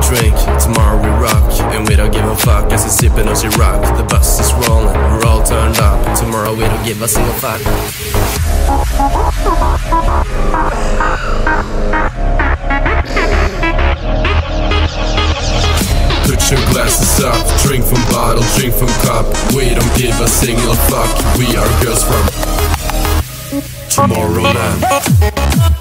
drink, tomorrow we rock, and we don't give a fuck as it's sipping on rock. The bus is rolling, we're all turned up, tomorrow we don't give a single fuck. Put your glasses up, drink from bottle, drink from cup. We don't give a single fuck, we are girls from Tomorrowland.